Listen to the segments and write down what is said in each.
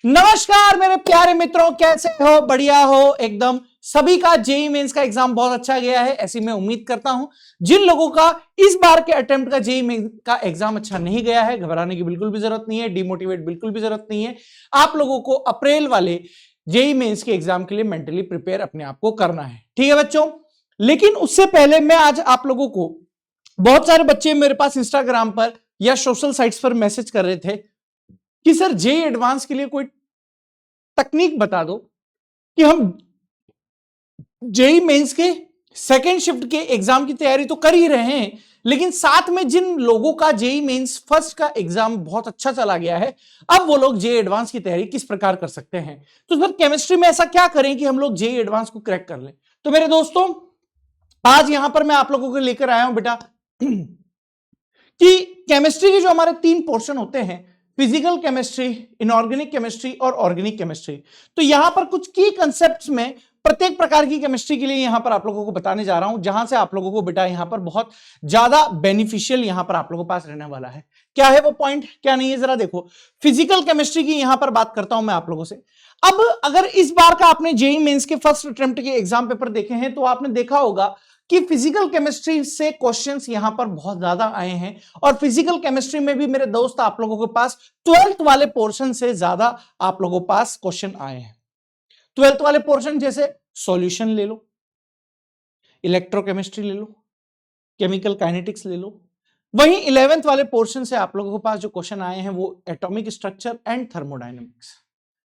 नमस्कार मेरे प्यारे मित्रों, कैसे हो? बढ़िया हो एकदम। सभी का जेईई मेंस का एग्जाम बहुत अच्छा गया है, ऐसी मैं उम्मीद करता हूं। जिन लोगों का इस बार के अटेम्प्ट का जेईई मेंस का एग्जाम अच्छा नहीं गया है, घबराने की बिल्कुल भी जरूरत नहीं है, डिमोटिवेट बिल्कुल भी जरूरत नहीं है। आप लोगों को अप्रैल वाले जेईई मेंस के एग्जाम के लिए मेंटली प्रिपेयर अपने आप को करना है, ठीक है बच्चों। लेकिन उससे पहले मैं आज आप लोगों को, बहुत सारे बच्चे मेरे पास इंस्टाग्राम पर या सोशल साइट्स पर मैसेज कर रहे थे कि सर जेईई एडवांस के लिए कोई तकनीक बता दो कि हम जेईई मेंस के सेकेंड शिफ्ट के एग्जाम की तैयारी तो कर ही रहे हैं, लेकिन साथ में जिन लोगों का जेईई मेंस फर्स्ट का एग्जाम बहुत अच्छा चला गया है, अब वो लोग जेईई एडवांस की तैयारी किस प्रकार कर सकते हैं। तो सर केमिस्ट्री में ऐसा क्या करें कि हम लोग जेईई एडवांस को क्रैक कर लें। तो मेरे दोस्तों, आज यहां पर मैं आप लोगों को लेकर आया हूं बेटा कि केमिस्ट्री के जो हमारे 3 पोर्शन होते हैं, फिजिकल केमिस्ट्री, इनऑर्गेनिक केमिस्ट्री और ऑर्गेनिक केमिस्ट्री। तो यहां पर कुछ की कंसेप्ट्स में प्रत्येक प्रकार की केमिस्ट्री के लिए यहां पर आप लोगों को बताने जा रहा हूं, जहां से आप लोगों को बेटा यहां पर बहुत ज्यादा बेनिफिशियल यहां पर आप लोगों के पास रहने वाला है। क्या है वो पॉइंट, क्या नहीं है, जरा देखो। फिजिकल केमिस्ट्री की यहां पर बात करता हूं मैं आप लोगों से। अब अगर इस बार का आपने जेईई मेंस के फर्स्ट अटेम्प्ट के एग्जाम पेपर देखे हैं तो आपने देखा होगा कि फिजिकल केमिस्ट्री से क्वेश्चंस यहां पर बहुत ज्यादा आए हैं, और फिजिकल केमिस्ट्री में भी मेरे दोस्त आप लोगों के पास 12th वाले पोर्शन से ज्यादा आप लोगों के पास क्वेश्चन आए हैं। 12th वाले पोर्शन जैसे सॉल्यूशन ले लो, इलेक्ट्रोकेमिस्ट्री ले लो, केमिकल काइनेटिक्स ले लो। वहीं 11th वाले पोर्शन से आप लोगों के पास जो क्वेश्चन आए हैं वो atomic structure and thermodynamics.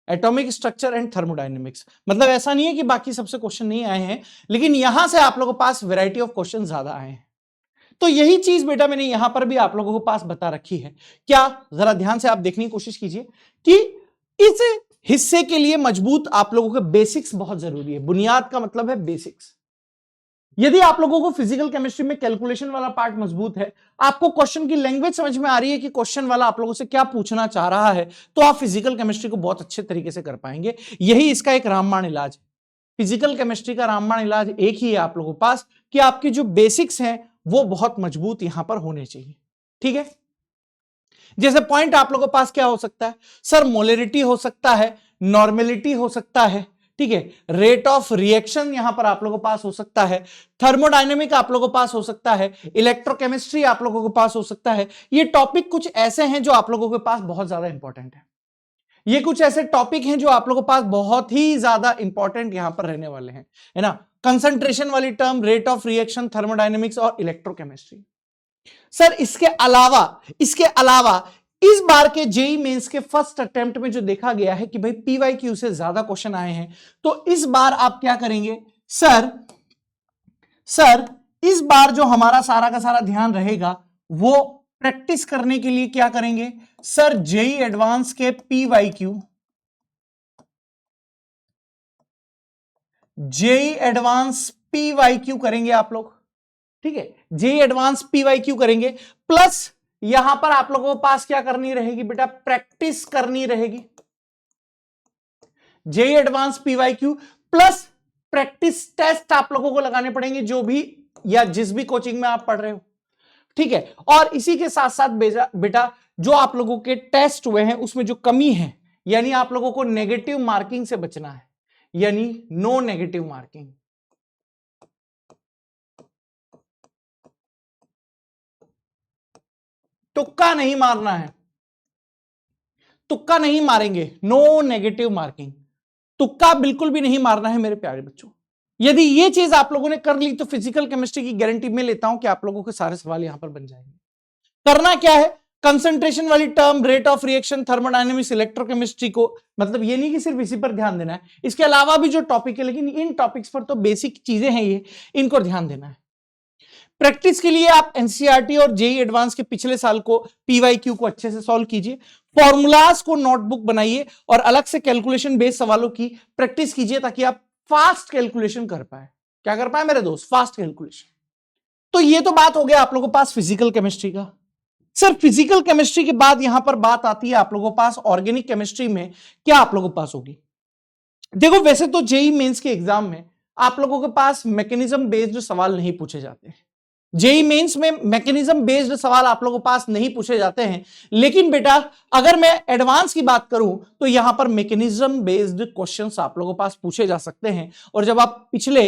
Atomic structure and thermodynamics मतलब ऐसा नहीं है कि बाकी सबसे क्वेश्चन नहीं आए हैं, लेकिन यहां से आप लोगों के पास वैरायटी ऑफ क्वेश्चन ज्यादा आए हैं। तो यही चीज बेटा मैंने यहां पर भी आप लोगों के पास बता रखी है। क्या, जरा ध्यान से आप देखने की कोशिश कीजिए कि इस हिस्से के लिए मजबूत आप लोगों के बेसिक्स बहुत जरूरी है। बुनियाद का मतलब है बेसिक्स। यदि आप लोगों को फिजिकल केमिस्ट्री में कैलकुलेशन वाला पार्ट मजबूत है, आपको क्वेश्चन की लैंग्वेज समझ में आ रही है कि क्वेश्चन वाला आप लोगों से क्या पूछना चाह रहा है, तो आप फिजिकल केमिस्ट्री को बहुत अच्छे तरीके से कर पाएंगे। यही इसका एक रामबाण इलाज है। फिजिकल केमिस्ट्री का रामबाण इलाज एक ही है आप लोगों के पास कि आपकी जो बेसिक्स हैं वो बहुत मजबूत यहां पर होने चाहिए, ठीक है। जैसे पॉइंट आप लोगों के पास क्या हो सकता है, सर मोलरिटी हो सकता है, नॉर्मेलिटी हो सकता है, ठीक है, रेट ऑफ रिएक्शन यहां पर आप लोगों के पास हो सकता है, थर्मोडायनेमिक आप लोगों के पास हो सकता है, इलेक्ट्रोकेमिस्ट्री आप लोगों के पास हो सकता है। ये टॉपिक कुछ ऐसे हैं जो आप लोगों के पास बहुत ज्यादा इंपॉर्टेंट है। ये कुछ ऐसे टॉपिक हैं जो आप लोगों के पास बहुत ही ज्यादा इंपॉर्टेंट यहां पर रहने वाले हैं, है ना। कंसंट्रेशन वाली term, rate of reaction, thermodynamics और इलेक्ट्रोकेमिस्ट्री। सर इसके अलावा इस बार के जेईई मेंस के फर्स्ट अटेम्प्ट में जो देखा गया है कि भाई पीवाईक्यू से ज्यादा क्वेश्चन आए हैं, तो इस बार आप क्या करेंगे सर इस बार जो हमारा सारा का सारा ध्यान रहेगा वो प्रैक्टिस करने के लिए क्या करेंगे सर, जेईई एडवांस के पीवाईक्यू, जेईई एडवांस पीवाईक्यू करेंगे आप लोग, ठीक है। जेईई एडवांस पीवाईक्यू करेंगे, प्लस यहां पर आप लोगों के पास क्या करनी रहेगी बेटा, प्रैक्टिस करनी रहेगी। JEE advance PYQ plus practice test आप लोगों को लगाने पड़ेंगे, जो भी या जिस भी कोचिंग में आप पढ़ रहे हो, ठीक है। और इसी के साथ साथ बेटा जो आप लोगों के टेस्ट हुए हैं उसमें जो कमी है, यानी आप लोगों को नेगेटिव मार्किंग से बचना है, यानी नो नेगेटिव मार्किंग। तुक्का नहीं मारना है, तुक्का नहीं मारेंगे, नो नेगेटिव मार्किंग। तुक्का बिल्कुल भी नहीं मारना है मेरे प्यारे बच्चों। यदि ये चीज आप लोगों ने कर ली तो फिजिकल केमिस्ट्री की गारंटी मैं लेता हूं कि आप लोगों के सारे सवाल यहां पर बन जाएंगे। करना क्या है, कंसंट्रेशन वाली term, rate of reaction, thermodynamics, electrochemistry को, मतलब ये नहीं कि सिर्फ इसी पर ध्यान देना है, इसके अलावा भी जो टॉपिक है, लेकिन इन टॉपिक्स पर तो बेसिक चीजें हैं ये, इनको ध्यान देना है। प्रैक्टिस के लिए आप एनसीईआरटी और जेईई एडवांस के पिछले साल को पीवाईक्यू को अच्छे से सॉल्व कीजिए, फॉर्मूलाज को नोटबुक बनाइए और अलग से कैलकुलेशन बेस्ड सवालों की प्रैक्टिस कीजिए ताकि आप फास्ट कैलकुलेशन कर पाए। क्या कर पाए मेरे दोस्त, फास्ट कैलकुलेशन। तो ये तो बात हो गया आप लोगों के पास फिजिकल केमिस्ट्री का। सर फिजिकल केमिस्ट्री के बाद यहां पर बात आती है आप लोगों के पास ऑर्गेनिक केमिस्ट्री में क्या आप लोगों के पास होगी। देखो वैसे तो जेईई मेंस के एग्जाम में आप लोगों के पास मैकेनिज्म बेस्ड सवाल नहीं पूछे जाते, जेई मेंस में मैकेनिज्म बेस्ड सवाल आप लोगों के पास नहीं पूछे जाते हैं, लेकिन बेटा अगर मैं एडवांस की बात करूं तो यहां पर मैकेनिज्म बेस्ड क्वेश्चंस आप लोगों के पास पूछे जा सकते हैं। और जब आप पिछले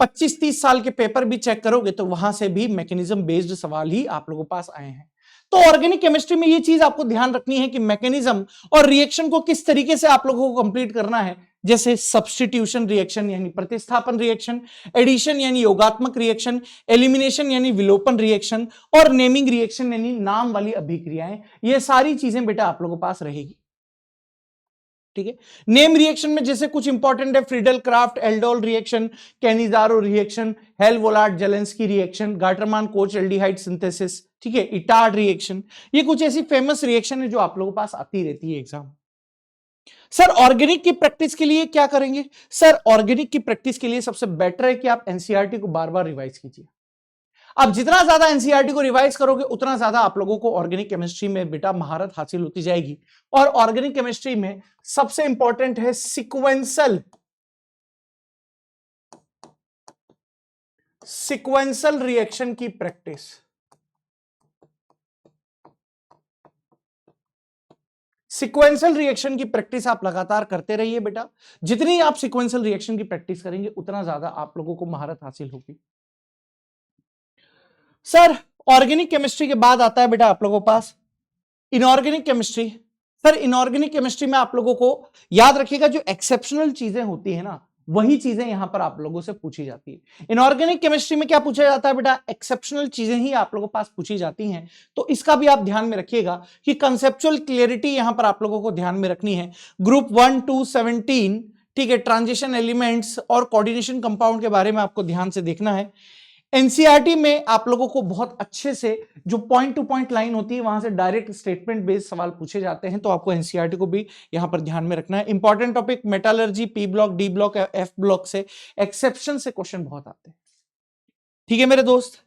25-30 साल के पेपर भी चेक करोगे तो वहां से भी मैकेनिज्म बेस्ड सवाल ही आप लोगों के पास आए हैं। तो ऑर्गेनिक केमिस्ट्री में ये चीज आपको ध्यान रखनी है कि मैकेनिज्म और रिएक्शन को किस तरीके से आप लोगों को कंप्लीट करना है, जैसे सब्स्टिट्यूशन रिएक्शन यानी प्रतिस्थापन रिएक्शन, एडिशन यानी योगात्मक रिएक्शन, एलिमिनेशन यानी विलोपन रिएक्शन, और नेमिंग रिएक्शन यानी नाम वाली अभिक्रियाएं। ये सारी चीजें बेटा आप लोगों के पास रहेगी। ठीक है, नेम रिएक्शन में जैसे कुछ इंपॉर्टेंट है, Friedel Crafts aldol reaction, Cannizzaro reaction, Hell Volhard Zelinsky reaction, Gattermann Koch aldehyde synthesis, ठीक है, इटार्ड रिएक्शन। ये कुछ ऐसी फेमस रिएक्शन है जो आप लोगों के पास आती रहती है एग्जाम। सर ऑर्गेनिक की प्रैक्टिस के लिए क्या करेंगे? सर ऑर्गेनिक की प्रैक्टिस के लिए सबसे बेटर है कि आप एनसीईआरटी को बार बार रिवाइज कीजिए। आप जितना ज्यादा एनसीईआरटी को रिवाइज करोगे उतना ज्यादा आप लोगों को ऑर्गेनिक केमिस्ट्री में बेटा महारत हासिल होती जाएगी। और ऑर्गेनिक केमिस्ट्री में सबसे इंपॉर्टेंट है सिक्वेंसल रिएक्शन की प्रैक्टिस। सिक्वेंशियल रिएक्शन की प्रैक्टिस आप लगातार करते रहिए बेटा। जितनी आप सिक्वेंशियल रिएक्शन की प्रैक्टिस करेंगे उतना ज्यादा आप लोगों को महारत हासिल होगी। सर ऑर्गेनिक केमिस्ट्री के बाद आता है बेटा आप लोगों के पास inorganic chemistry. Sir inorganic chemistry में आप लोगों को याद रखिएगा जो एक्सेप्शनल चीजें होती है ना वही चीजें यहां पर आप लोगों से पूछी जाती है। इनऑर्गेनिक केमिस्ट्री में क्या पूछा जाता है बेटा? एक्सेप्शनल चीजें ही आप लोगों के पास पूछी जाती हैं। तो इसका भी आप ध्यान में रखिएगा कि कंसेप्चुअल क्लियरिटी यहां पर आप लोगों को ध्यान में रखनी है। ग्रुप 1 to 17, ठीक है, ट्रांजिशन एलिमेंट्स और कोऑर्डिनेशन कंपाउंड के बारे में आपको ध्यान से देखना है। एनसीईआरटी में आप लोगों को बहुत अच्छे से जो पॉइंट टू पॉइंट लाइन होती है वहां से डायरेक्ट स्टेटमेंट बेस्ड सवाल पूछे जाते हैं, तो आपको एनसीईआरटी को भी यहां पर ध्यान में रखना है। Important topic metallurgy, P block, D block, F block से एक्सेप्शन से क्वेश्चन बहुत आते हैं। ठीक है मेरे दोस्त,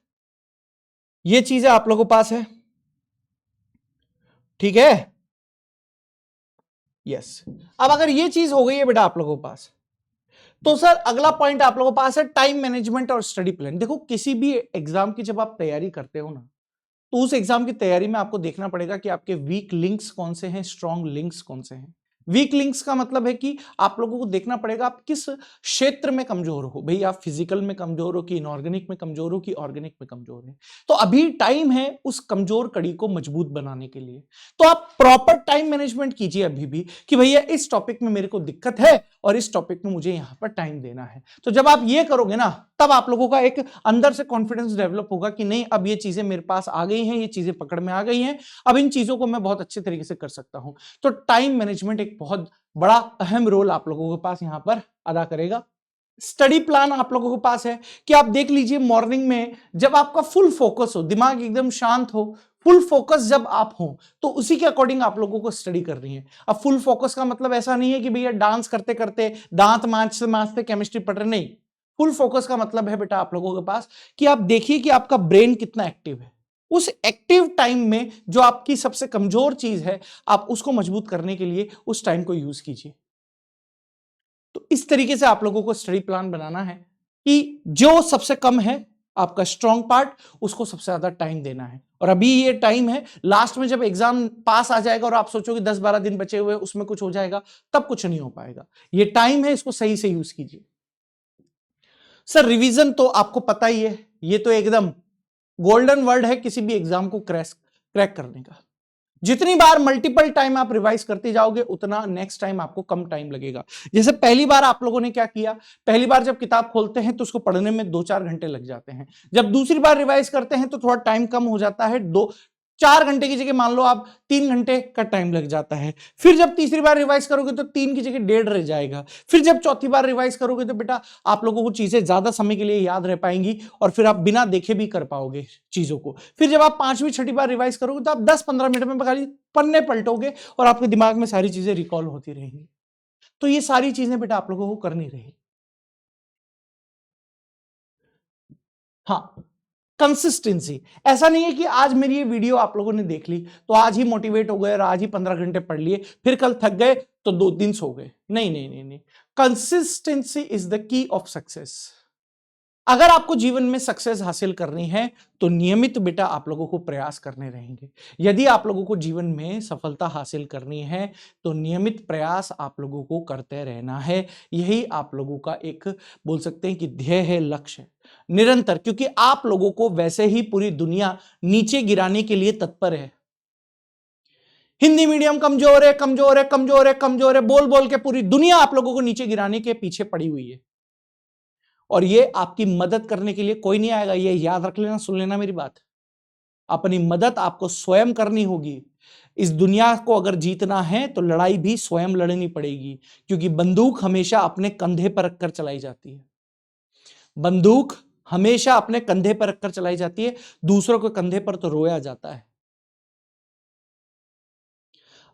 ये चीजें आप लोगों के पास है। ठीक है, यस। अब अगर ये चीज हो गई है बेटा आप लोगों के पास, तो सर अगला पॉइंट आप लोगों के पास है टाइम मैनेजमेंट और स्टडी प्लान। देखो किसी भी एग्जाम की जब आप तैयारी करते हो ना तो उस एग्जाम की तैयारी में आपको देखना पड़ेगा कि आपके वीक लिंक्स कौन से हैं, स्ट्रॉन्ग लिंक्स कौन से हैं। वीक लिंक्स का मतलब है कि आप लोगों को देखना पड़ेगा आप किस क्षेत्र में कमजोर हो। भाई आप फिजिकल में कमजोर हो कि इनऑर्गेनिक में कमजोर हो कि ऑर्गेनिक में कमजोर है। तो अभी टाइम है उस कमजोर कड़ी को मजबूत बनाने के लिए। तो आप प्रॉपर टाइम मैनेजमेंट कीजिए अभी भी कि भैया इस टॉपिक में मेरे को दिक्कत है और इस टॉपिक में मुझे यहां पर टाइम देना है। तो जब आप ये करोगे ना तब आप लोगों का एक अंदर से कॉन्फिडेंस डेवलप होगा कि नहीं अब ये चीजें मेरे पास आ गई हैं, ये चीजें पकड़ में आ गई हैं, अब इन चीजों को मैं बहुत अच्छे तरीके से कर सकता हूं। तो टाइम मैनेजमेंट एक बहुत बड़ा अहम रोल आप लोगों के पास यहां पर अदा करेगा। स्टडी प्लान आप लोगों के पास है कि आप देख लीजिए मॉर्निंग में जब आपका फुल फोकस हो, दिमाग एकदम शांत हो, फुल फोकस जब आप हो तो उसी के अकॉर्डिंग आप लोगों को स्टडी कर रही है। अब फुल फोकस का मतलब ऐसा नहीं है कि भैया डांस करते करते दांत मांजते केमिस्ट्री पढ़ रहे, नहीं। फुल फोकस का मतलब है बेटा आप लोगों के पास कि आप देखिए कि आपका ब्रेन कितना एक्टिव है। उस एक्टिव टाइम में जो आपकी सबसे कमजोर चीज है आप उसको मजबूत करने के लिए उस टाइम को यूज कीजिए। तो इस तरीके से आप लोगों को स्टडी प्लान बनाना है कि जो सबसे कम है आपका स्ट्रॉन्ग पार्ट उसको सबसे ज्यादा टाइम देना है। और अभी ये टाइम है, लास्ट में जब एग्जाम पास आ जाएगा और आप सोचोगे 10-12 दिन बचे हुए उसमें कुछ हो जाएगा, तब कुछ नहीं हो पाएगा। ये टाइम है, इसको सही से यूज कीजिए। सर रिवीजन तो आपको पता ही है, ये तो एकदम गोल्डन वर्ड है किसी भी एग्जाम को क्रैक करने का। जितनी बार मल्टीपल टाइम आप रिवाइज करते जाओगे उतना नेक्स्ट टाइम आपको कम टाइम लगेगा। जैसे पहली बार आप लोगों ने क्या किया, पहली बार जब किताब खोलते हैं तो उसको पढ़ने में 2-4 घंटे लग जाते हैं। जब दूसरी बार रिवाइज करते हैं तो थोड़ा टाइम कम हो जाता है, 4 घंटे की जगह मान लो आप 3 घंटे का टाइम लग जाता है। फिर जब तीसरी बार रिवाइज करोगे तो 3 की जगह 1.5 रह जाएगा। फिर जब चौथी बार रिवाइज करोगे तो बेटा आप लोगों को चीजें ज्यादा समय के लिए याद रह पाएंगी और फिर आप बिना देखे भी कर पाओगे चीजों को। फिर जब आप 5वीं 6ठी बार रिवाइज करोगे तो आप 10-15 मिनट में खाली पन्ने पलटोगे और आपके दिमाग में सारी चीजें रिकॉल होती रहेंगी। तो ये सारी चीजें बेटा आप लोगों को करनी रहेगी। हाँ, कंसिस्टेंसी। ऐसा नहीं है कि आज मेरी ये वीडियो आप लोगों ने देख ली तो आज ही मोटिवेट हो गए और आज ही 15 घंटे पढ़ लिए, फिर कल थक गए तो 2 दिन सो गए। नहीं नहीं नहीं नहीं, consistency is the key of success. अगर आपको जीवन में सक्सेस हासिल करनी है तो नियमित बेटा आप लोगों को प्रयास करने रहेंगे। यदि आप लोगों को जीवन में सफलता हासिल करनी है तो नियमित प्रयास आप लोगों को करते रहना है। यही आप लोगों का एक बोल सकते हैं कि ध्येय है, लक्ष्य है निरंतर, क्योंकि आप लोगों को वैसे ही पूरी दुनिया नीचे गिराने के लिए तत्पर है। हिंदी मीडियम कमजोर है, कमजोर है, कमजोर है, कमजोर है बोल बोल के पूरी दुनिया आप लोगों को नीचे गिराने के पीछे पड़ी हुई है और ये आपकी मदद करने के लिए कोई नहीं आएगा। ये याद रख लेना, सुन लेना मेरी बात। अपनी मदद आपको स्वयं करनी होगी। इस दुनिया को अगर जीतना है तो लड़ाई भी स्वयं लड़नी पड़ेगी, क्योंकि बंदूक हमेशा अपने कंधे पर रखकर चलाई जाती है। बंदूक हमेशा अपने कंधे पर रखकर चलाई जाती है, दूसरों के कंधे पर तो रोया जाता है।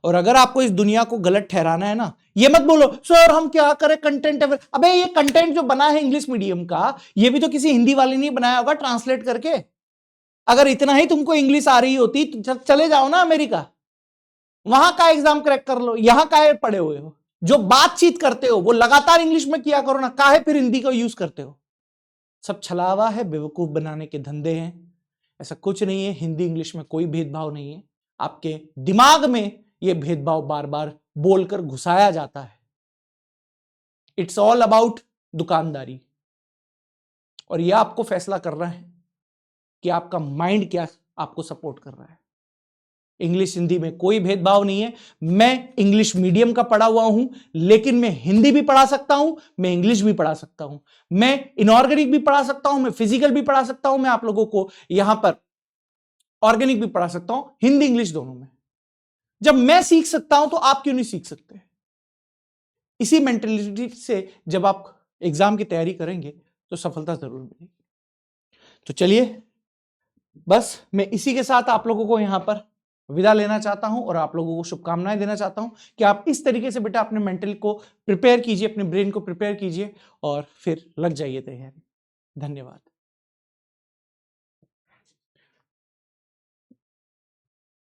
और अगर आपको इस दुनिया को गलत ठहराना है ना, ये मत बोलो सर हम क्या करें, कंटेंट। अबे ये कंटेंट जो बना है इंग्लिश मीडियम का, ये भी तो किसी हिंदी वाले ने बनाया होगा ट्रांसलेट करके। अगर इतना ही तुमको इंग्लिश आ रही होती तो चले जाओ ना अमेरिका, वहां का एग्जाम क्रैक कर लो। यहां काहे पढ़े हुए हो? जो बातचीत करते हो वो लगातार इंग्लिश में किया करो ना, काहे फिर हिंदी का यूज करते हो? सब छलावा है, बेवकूफ बनाने के धंधे हैं। ऐसा कुछ नहीं है, हिंदी इंग्लिश में कोई भेदभाव नहीं है। आपके दिमाग में यह भेदभाव बार बार बोलकर घुसाया जाता है। इट्स ऑल अबाउट दुकानदारी, और यह आपको फैसला करना है कि आपका माइंड क्या आपको सपोर्ट कर रहा है। इंग्लिश हिंदी में कोई भेदभाव नहीं है। मैं इंग्लिश मीडियम का पढ़ा हुआ हूं, लेकिन मैं हिंदी भी पढ़ा सकता हूं, मैं इंग्लिश भी पढ़ा सकता हूं, मैं इनऑर्गेनिक भी पढ़ा सकता हूं, मैं फिजिकल भी पढ़ा सकता हूं, मैं आप लोगों को यहां पर ऑर्गेनिक भी पढ़ा सकता हूं, हिंदी इंग्लिश दोनों में। जब मैं सीख सकता हूं तो आप क्यों नहीं सीख सकते? इसी मेंटेलिटी से जब आप एग्जाम की तैयारी करेंगे तो सफलता जरूर मिलेगी। तो चलिए, बस मैं इसी के साथ आप लोगों को यहां पर विदा लेना चाहता हूं और आप लोगों को शुभकामनाएं देना चाहता हूं कि आप इस तरीके से बेटा अपने मेंटल को प्रिपेयर कीजिए, अपने ब्रेन को प्रिपेयर कीजिए और फिर लग जाइए तैयारी। धन्यवाद।